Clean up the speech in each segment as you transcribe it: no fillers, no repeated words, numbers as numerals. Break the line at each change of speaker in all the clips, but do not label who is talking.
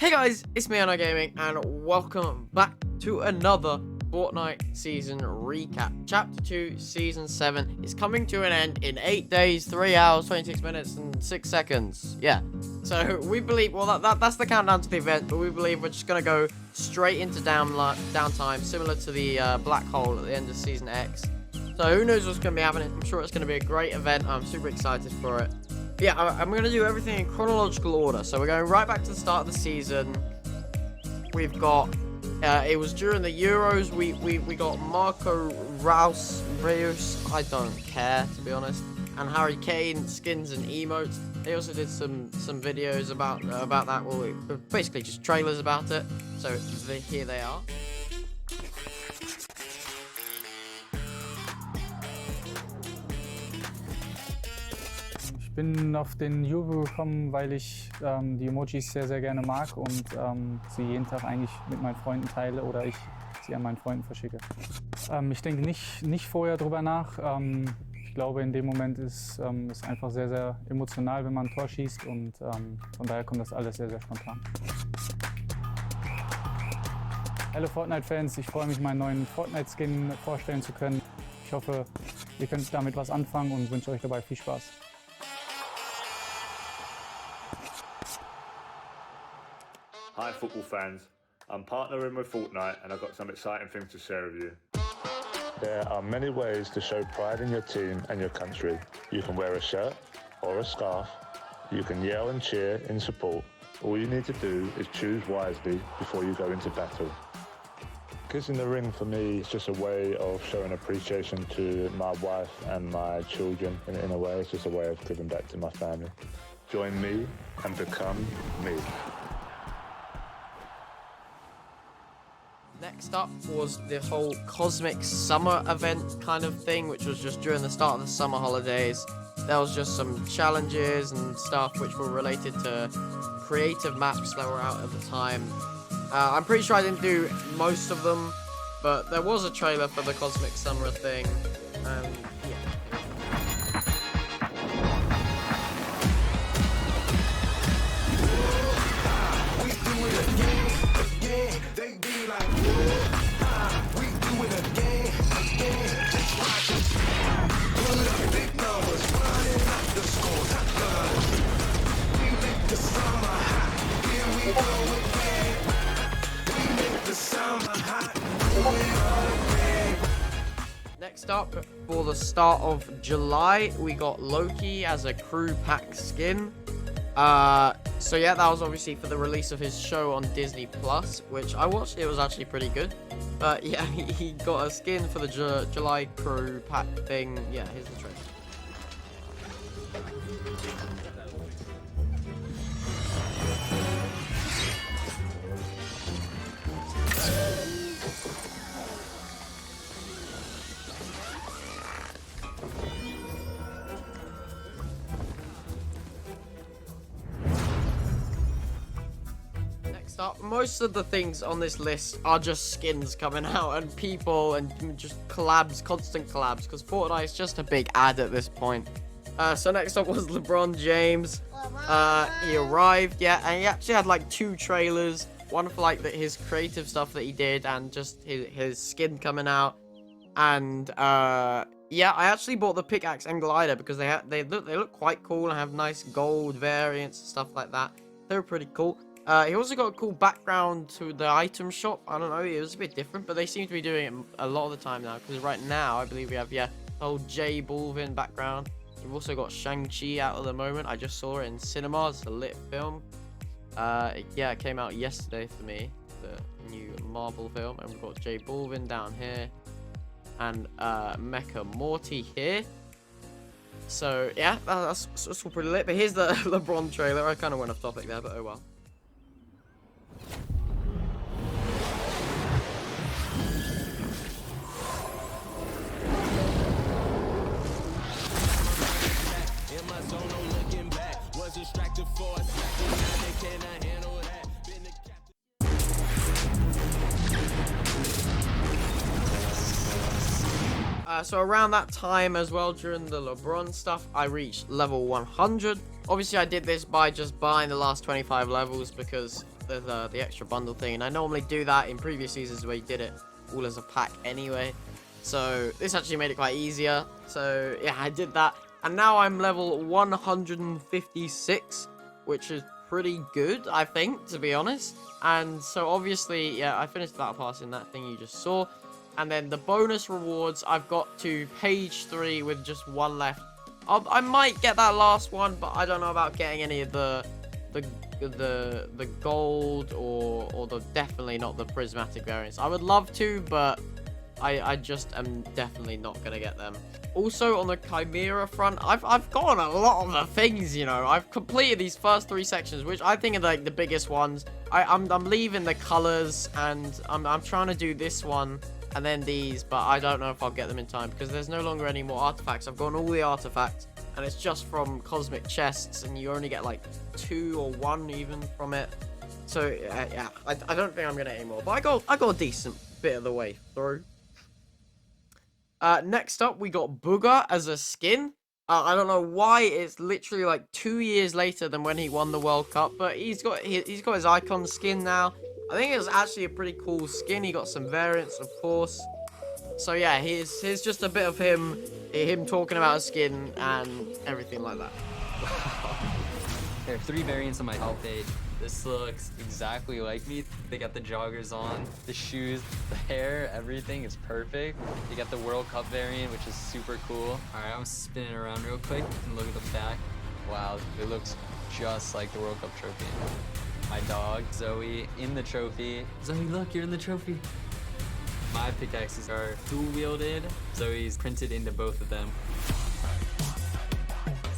Hey guys, it's me Anna Gaming, and welcome back to another Fortnite season recap. Chapter 2, Season 7 is coming to an end in 8 days, 3 hours, 26 minutes, and 6 seconds. Yeah. So we believe, well, that's the countdown to the event, but we believe we're just going to go straight into downtime, similar to the black hole at the end of Season X. So who knows what's going to be happening. I'm sure it's going to be a great event. I'm super excited for it. Yeah, I'm going to do everything in chronological order. So we're going right back to the start of the season. We've got, it was during the Euros. We got Marco Reus, I don't care, to be honest. And Harry Kane, skins and emotes. They also did some videos about that. Well, basically just trailers about it. So here they are.
Ich bin auf den Euro gekommen, weil ich die Emojis sehr, sehr gerne mag und sie jeden Tag eigentlich mit meinen Freunden teile oder ich sie an meinen Freunden verschicke. Ich denke nicht vorher drüber nach. Ich glaube, in dem Moment ist es einfach sehr, sehr emotional, wenn man ein Tor schießt und von daher kommt das alles sehr, sehr spontan. Hallo Fortnite-Fans, ich freue mich, meinen neuen Fortnite-Skin vorstellen zu können. Ich hoffe, ihr könnt damit was anfangen und wünsche euch dabei viel Spaß.
Hi football fans, I'm partnering with Fortnite and I've got some exciting things to share with you.
There are many ways to show pride in your team and your country. You can wear a shirt or a scarf. You can yell and cheer in support. All you need to do is choose wisely before you go into battle. Kissing the ring for me is just a way of showing appreciation to my wife and my children. In a way, it's just a way of giving back to my family. Join me and become me.
Next up was the whole Cosmic Summer event kind of thing, which was just during the start of the summer holidays. There was just some challenges and stuff which were related to creative maps that were out at the time. I'm pretty sure I didn't do most of them, but there was a trailer for the Cosmic Summer thing. Yeah. Next up, for the start of July, we got Loki as a crew pack skin. So yeah, that was obviously for the release of his show on Disney Plus, which I watched. It was actually pretty good. But yeah, he got a skin for the July crew pack thing. Yeah, here's the trailer. Up. Most of the things on this list are just skins coming out and people and just collabs, constant collabs, because Fortnite is just a big ad at this point. So next up was LeBron James. He arrived, yeah, and he actually had like 2 trailers, one for like his creative stuff that he did and just his skin coming out. And yeah, I actually bought the pickaxe and glider because they look quite cool and have nice gold variants and stuff like that. They're pretty cool. He also got a cool background to the item shop. I don't know, it was a bit different, but they seem to be doing it a lot of the time now. Because right now, I believe we have, yeah, the whole J Balvin background. We've also got Shang-Chi out at the moment. I just saw it in cinemas. It's a lit film. Yeah, it came out yesterday for me, the new Marvel film. And we've got J Balvin down here. And Mecha Morty here. So, yeah, that's all pretty lit. But here's the LeBron trailer. I kind of went off topic there, but oh well. So around that time as well, during the LeBron stuff, I reached level 100. Obviously, I did this by just buying the last 25 levels because there's the extra bundle thing. And I normally do that in previous seasons where you did it all as a pack anyway. So this actually made it quite easier. So yeah, I did that. And now I'm level 156, which is pretty good, I think, to be honest. And so obviously, yeah, I finished battle pass in that thing you just saw. And then the bonus rewards, I've got to page 3 with just one left. I might get that last one, but I don't know about getting any of the gold or the definitely not the prismatic variants. I would love to, but I just am definitely not gonna get them. Also on the Chimera front, I've gotten a lot of the things, you know. I've completed these first 3 sections, which I think are like the biggest ones. I'm leaving the colors, and I'm trying to do this one and then these, but I don't know if I'll get them in time because there's no longer any more artifacts. I've gotten all the artifacts, and it's just from cosmic chests, and you only get like 2 or 1 even from it. So yeah, I don't think I'm gonna aim more, but I got a decent bit of the way through. Next up, we got Booger as a skin. I don't know why it's literally like 2 years later than when he won the World Cup, but he's got his icon skin now. I think it's actually a pretty cool skin. He got some variants, of course. So yeah, here's just a bit of him talking about his skin and everything like that.
There are 3 variants on my help page. This looks exactly like me. They got the joggers on, the shoes, the hair, everything is perfect. They got the World Cup variant, which is super cool. All right, I'm spinning around real quick and look at the back. Wow, it looks just like the World Cup trophy. My dog, Zoe, in the trophy. Zoe, look, you're in the trophy. My pickaxes are dual-wielded. Zoe's printed into both of them.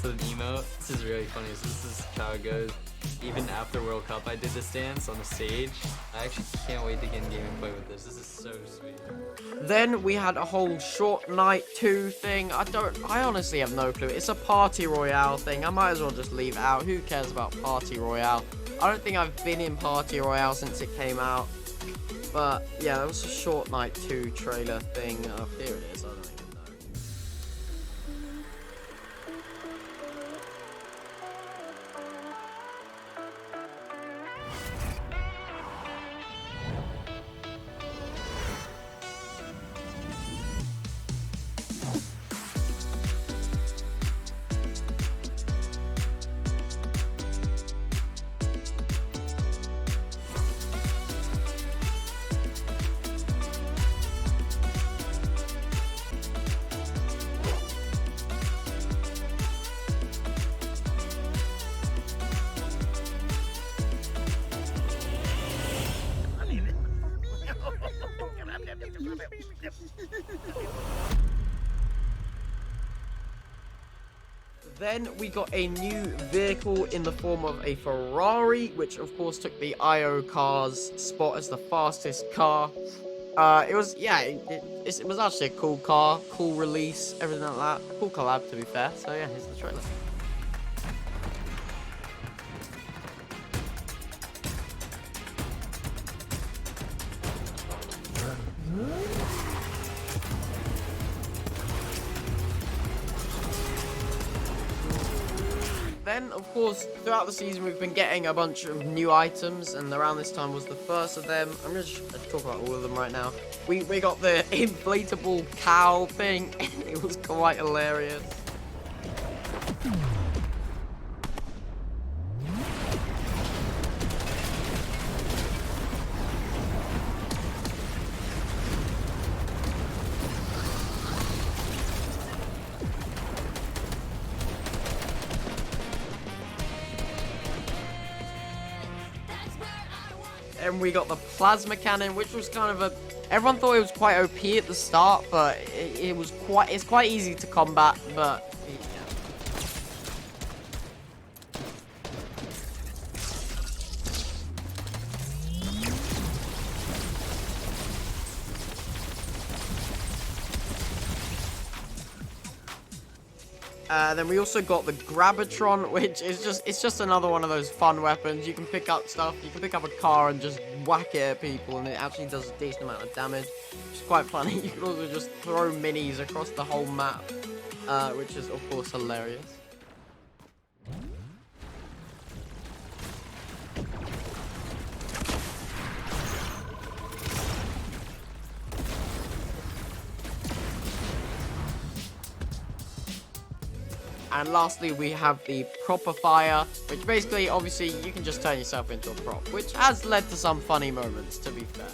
So the emote, this is really funny. So this is how it goes. Even after World Cup, I did this dance on the stage. I actually can't wait to get in game and play with this. This is so sweet.
Then we had a whole Short Night 2 thing. I honestly have no clue. It's a Party Royale thing. I might as well just leave it out. Who cares about Party Royale? I don't think I've been in Party Royale since it came out. But yeah, that was a Short Night 2 trailer thing. Oh, here it is. I don't even know. Then we got a new vehicle in the form of a Ferrari, which of course took the IO car's spot as the fastest car. It was actually a cool car, cool release, everything like that. Cool collab, to be fair. So yeah, here's the trailer. Then, of course, throughout the season, we've been getting a bunch of new items, and around this time was the first of them. I'm just going to talk about all of them right now. We got the inflatable cow thing. It was quite hilarious. And we got the plasma cannon, which was kind of everyone thought it was quite OP at the start, but it's quite easy to combat, but then we also got the Grabatron, which is just another one of those fun weapons. You can pick up stuff, you can pick up a car and just whack it at people, and it actually does a decent amount of damage, which is quite funny. You can also just throw minis across the whole map, which is of course hilarious. And lastly, we have the proper fire, which basically, obviously, you can just turn yourself into a prop, which has led to some funny moments, to be fair.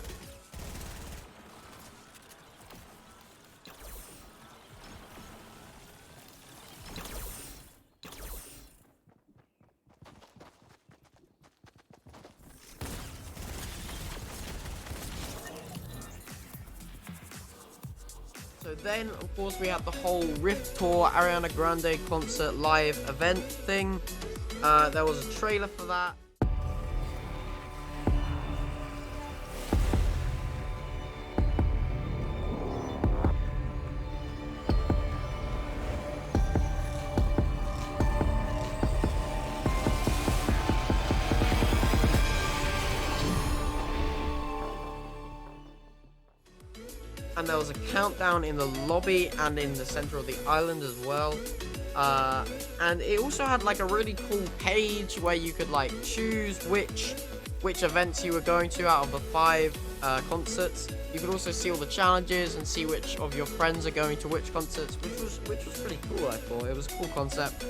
So then, of course, we have the whole Rift Tour Ariana Grande concert live event thing. There was a trailer for that. And there was a countdown in the lobby and in the center of the island as well. And it also had like a really cool page where you could like choose which events you were going to out of the 5 concerts. You could also see all the challenges and see which of your friends are going to which concerts, which was pretty cool. I thought it was a cool concept.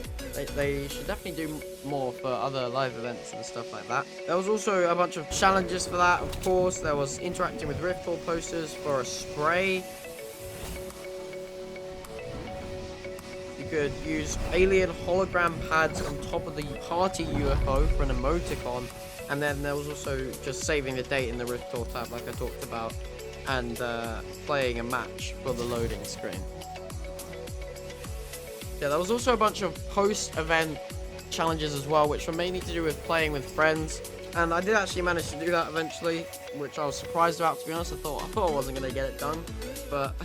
They should definitely do more for other live events and stuff like that. There was also a bunch of challenges for that, of course. There was interacting with Rift Tour posters for a spray. You could use alien hologram pads on top of the party UFO for an emoticon. And then there was also just saving the date in the Rift Tour tab, like I talked about, and playing a match for the loading screen. Yeah, there was also a bunch of post-event challenges as well, which were mainly to do with playing with friends. And I did actually manage to do that eventually, which I was surprised about, to be honest. I thought I wasn't going to get it done, but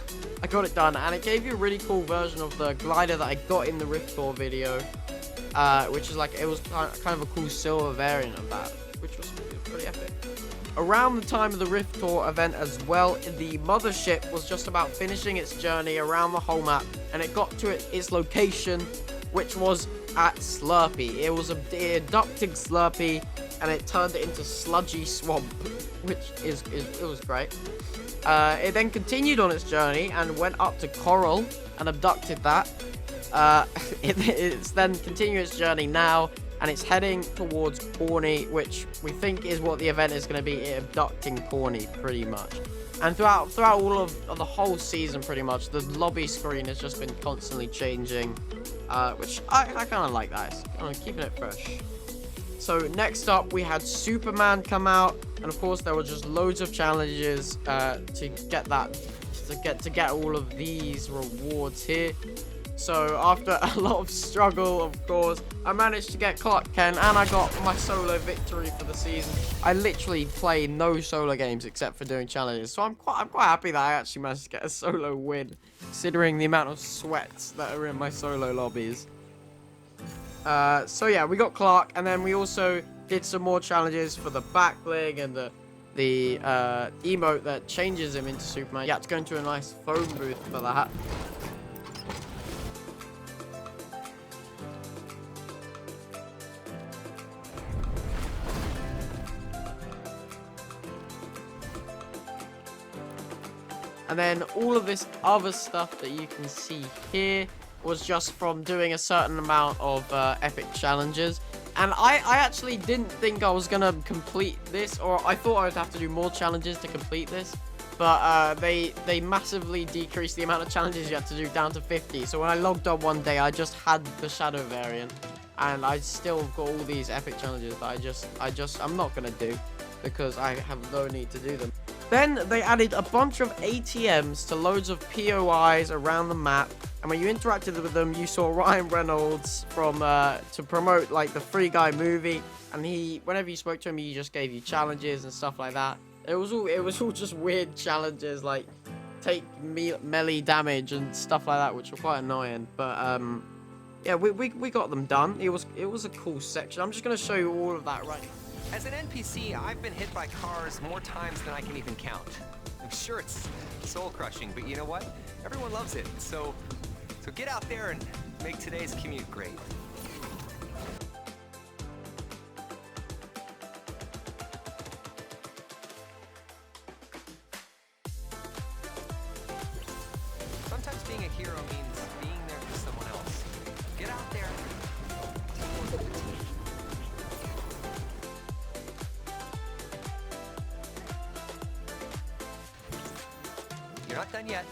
I got it done. And it gave you a really cool version of the glider that I got in the Rift Tour video, which is like, it was kind of a cool silver variant of that, which was pretty epic. Around the time of the Rift Tour event as well, the mothership was just about finishing its journey around the whole map, and it got to its location, which was at Slurpee. It abducted Slurpee, and it turned it into Sludgy Swamp, which it was great. It then continued on its journey and went up to Coral and abducted that. It's then continued its journey now, and it's heading towards Pawnee, which we think is what the event is going to be, it abducting Pawnee, pretty much. And throughout all of the whole season, pretty much, the lobby screen has just been constantly changing, which I kind of like that. It's kind of keeping it fresh. So next up, we had Superman come out, and of course there were just loads of challenges to get all of these rewards here. So after a lot of struggle, of course, I managed to get Clark Kent, and I got my solo victory for the season. I literally play no solo games except for doing challenges, so I'm quite happy that I actually managed to get a solo win, considering the amount of sweats that are in my solo lobbies. So yeah, we got Clark, and then we also did some more challenges for the back leg and the emote that changes him into Superman. You had to go into a nice phone booth for that. And then all of this other stuff that you can see here was just from doing a certain amount of epic challenges. And I actually didn't think I was going to complete this, or I thought I would have to do more challenges to complete this. But they massively decreased the amount of challenges you had to do down to 50. So when I logged on one day, I just had the shadow variant. And I still got all these epic challenges that I'm not going to do, because I have no need to do them. Then they added a bunch of ATMs to loads of POIs around the map, and when you interacted with them, you saw Ryan Reynolds from to promote like the Free Guy movie, and whenever you spoke to him, he just gave you challenges and stuff like that. It was all just weird challenges like take melee damage and stuff like that, which were quite annoying. But yeah, we got them done. It was a cool section. I'm just gonna show you all of that right now.
As an NPC, I've been hit by cars more times than I can even count. I'm sure it's soul-crushing, but you know what? Everyone loves it, so get out there and make today's commute great. Sometimes being a hero means being there for someone else. Get Get out there. You're not done yet,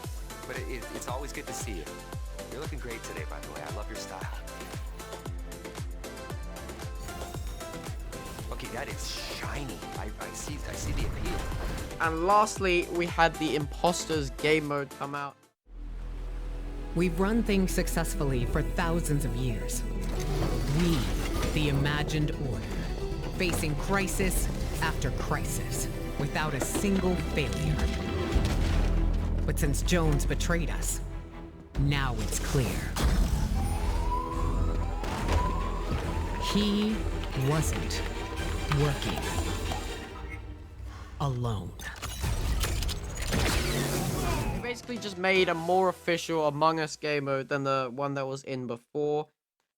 but it's always good to see you. You're looking great today, by the way. I love your style. Okay, that is shiny. I see the appeal.
And lastly, we had the Imposters game mode come out.
We've run things successfully for thousands of years. We, the imagined order, facing crisis after crisis without a single failure. But since Jones betrayed us, now it's clear. He wasn't working alone.
They basically just made a more official Among Us game mode than the one that was in before.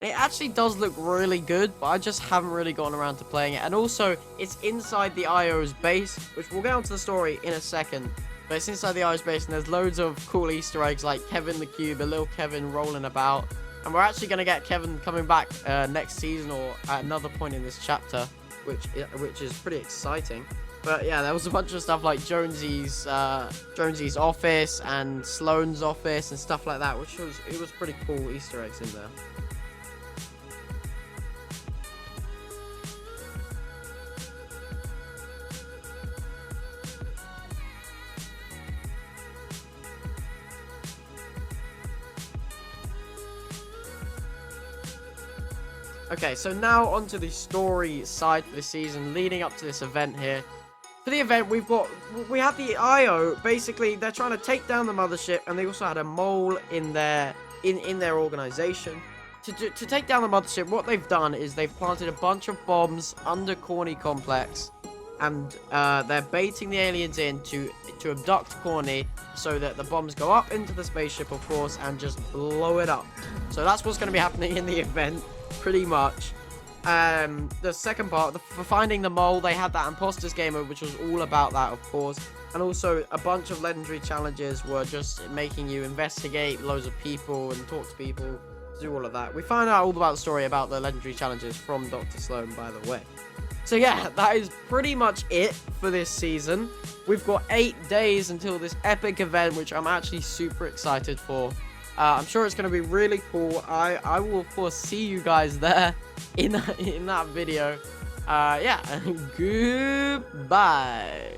It actually does look really good, but I just haven't really gotten around to playing it. And also, it's inside the IO's base, which we'll get onto the story in a second. But it's inside the IO's base, and there's loads of cool Easter eggs, like Kevin the Cube, a little Kevin rolling about. And we're actually going to get Kevin coming back next season or at another point in this chapter, which is pretty exciting. But yeah, there was a bunch of stuff like Jonesy's office and Sloane's office and stuff like that, which was pretty cool Easter eggs in there. Okay, so now onto the story side for the season, leading up to this event here. For the event, we have the IO. Basically, they're trying to take down the mothership, and they also had a mole in their organization. To take down the mothership, what they've done is they've planted a bunch of bombs under Corny Complex, and they're baiting the aliens in to abduct Corny, so that the bombs go up into the spaceship, of course, and just blow it up. So that's what's going to be happening in the event. Pretty much. The second part, for finding the mole, they had that Imposters game mode, which was all about that, of course. And also, a bunch of legendary challenges were just making you investigate loads of people and talk to people, do all of that. We found out all about the story about the legendary challenges from Dr. Sloan, by the way. So yeah, that is pretty much it for this season. We've got 8 days until this epic event, which I'm actually super excited for. I'm sure it's going to be really cool. I will, of course, see you guys there in that video. Yeah, goodbye.